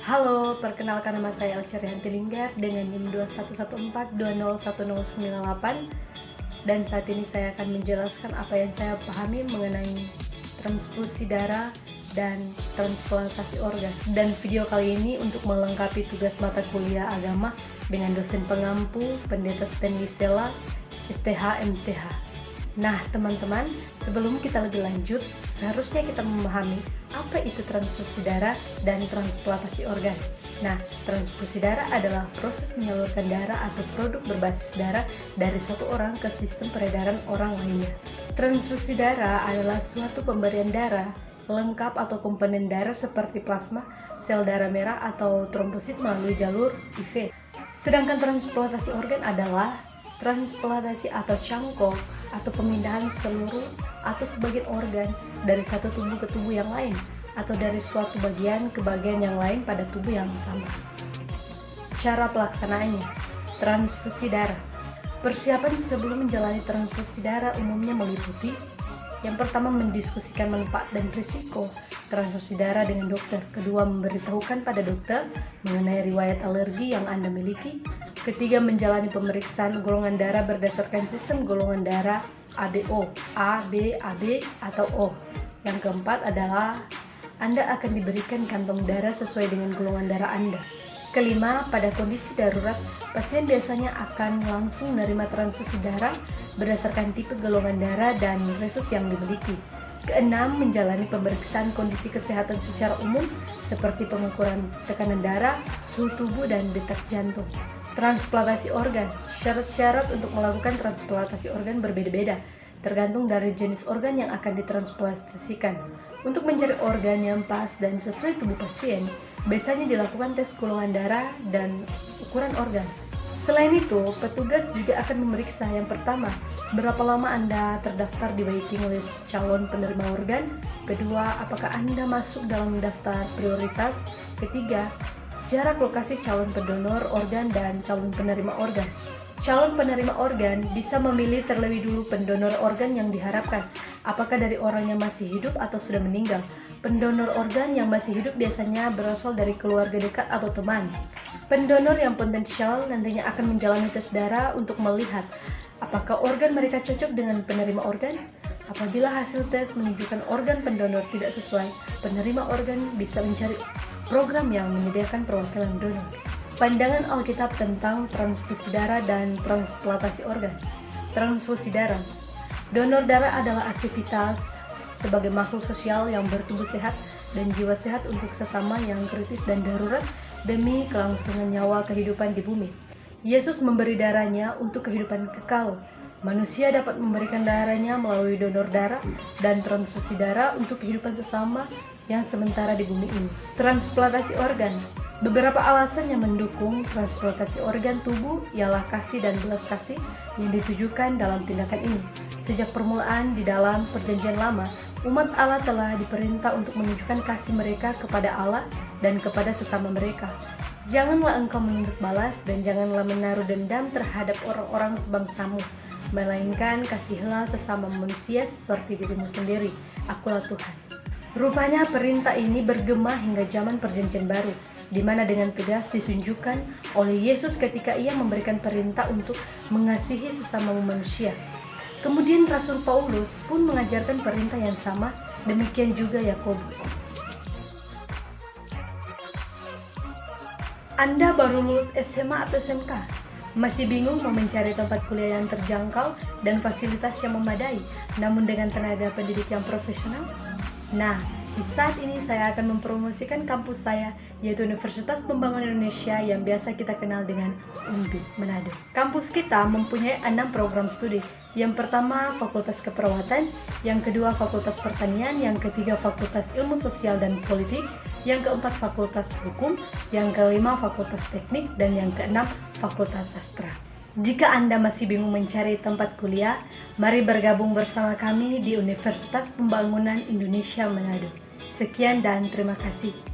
Halo, perkenalkan nama saya Elca Rianti Linggar dengan NIM 2114201098 dan saat ini saya akan menjelaskan apa yang saya pahami mengenai transfusi darah dan transplantasi organ. Dan video kali ini untuk melengkapi tugas mata kuliah agama dengan dosen pengampu Pendeta Stanley Stella, STH MTH. Nah teman-teman, sebelum kita lebih lanjut, seharusnya kita memahami apa itu transfusi darah dan transplantasi organ. Nah, transfusi darah adalah proses menyalurkan darah atau produk berbasis darah dari satu orang ke sistem peredaran orang lainnya. Transfusi darah adalah suatu pemberian darah lengkap atau komponen darah seperti plasma, sel darah merah atau trombosit melalui jalur IV. Sedangkan transplantasi organ adalah transplantasi atau cangkok atau pemindahan seluruh atau sebagian organ dari satu tubuh ke tubuh yang lain atau dari suatu bagian ke bagian yang lain pada tubuh yang sama. Cara pelaksanaannya, transfusi darah. Persiapan sebelum menjalani transfusi darah umumnya meliputi: yang pertama, mendiskusikan manfaat dan risiko transfusi darah dengan dokter. Kedua, memberitahukan pada dokter mengenai riwayat alergi yang Anda miliki. Ketiga, menjalani pemeriksaan golongan darah berdasarkan sistem golongan darah ABO, A, B, AB, atau O. Yang keempat adalah Anda akan diberikan kantong darah sesuai dengan golongan darah Anda. Kelima, pada kondisi darurat, pasien biasanya akan langsung menerima transfusi darah berdasarkan tipe golongan darah dan resus yang dimiliki. Keenam, menjalani pemeriksaan kondisi kesehatan secara umum seperti pengukuran tekanan darah, suhu tubuh, dan detak jantung. Transplantasi organ. Syarat-syarat untuk melakukan transplantasi organ berbeda-beda, tergantung dari jenis organ yang akan ditransplantasikan. Untuk mencari organ yang pas dan sesuai tubuh pasien, biasanya dilakukan tes golongan darah dan ukuran organ. Selain itu, petugas juga akan memeriksa yang pertama, berapa lama Anda terdaftar di waiting list calon penerima organ. Kedua, apakah Anda masuk dalam daftar prioritas. Ketiga, jarak lokasi calon pendonor organ dan calon penerima organ. Calon penerima organ bisa memilih terlebih dulu pendonor organ yang diharapkan, apakah dari orang yang masih hidup atau sudah meninggal. Pendonor organ yang masih hidup biasanya berasal dari keluarga dekat atau teman. Pendonor yang potensial nantinya akan menjalani tes darah untuk melihat apakah organ mereka cocok dengan penerima organ. Apabila hasil tes menunjukkan organ pendonor tidak sesuai, penerima organ bisa mencari program yang menyediakan perwakilan donor. Pandangan Alkitab tentang transfusi darah dan transplantasi organ. Transfusi darah. Donor darah adalah aktivitas sebagai makhluk sosial yang bertubuh sehat dan jiwa sehat untuk sesama yang kritis dan darurat demi kelangsungan nyawa kehidupan di bumi. Yesus memberi darahnya untuk kehidupan kekal. Manusia dapat memberikan darahnya melalui donor darah dan transfusi darah untuk kehidupan sesama yang sementara di bumi ini. Transplantasi organ. Beberapa alasan yang mendukung transplantasi organ tubuh ialah kasih dan belas kasih yang ditujukan dalam tindakan ini. Sejak permulaan di dalam Perjanjian Lama, umat Allah telah diperintah untuk menunjukkan kasih mereka kepada Allah dan kepada sesama mereka. Janganlah engkau menuntut balas dan janganlah menaruh dendam terhadap orang-orang sebangsamu, melainkan kasihilah sesama manusia seperti dirimu sendiri. Akulah Tuhan. Rupanya perintah ini bergema hingga zaman Perjanjian Baru, di mana dengan tegas ditunjukkan oleh Yesus ketika ia memberikan perintah untuk mengasihi sesama manusia. Kemudian Rasul Paulus pun mengajarkan perintah yang sama, demikian juga Yakobus. Anda baru lulus SMA atau SMK? Masih bingung mau mencari tempat kuliah yang terjangkau dan fasilitas yang memadai, namun dengan tenaga pendidik yang profesional? Nah, di saat ini saya akan mempromosikan kampus saya, yaitu Universitas Pembangunan Indonesia yang biasa kita kenal dengan UNBI, Manado. Kampus kita mempunyai 6 program studi. Yang pertama, Fakultas Keperawatan, yang kedua, Fakultas Pertanian, yang ketiga, Fakultas Ilmu Sosial dan Politik, yang keempat, Fakultas Hukum, yang kelima, Fakultas Teknik, dan yang keenam, Fakultas Sastra. Jika Anda masih bingung mencari tempat kuliah, mari bergabung bersama kami di Universitas Pembangunan Indonesia Manado. Sekian dan terima kasih.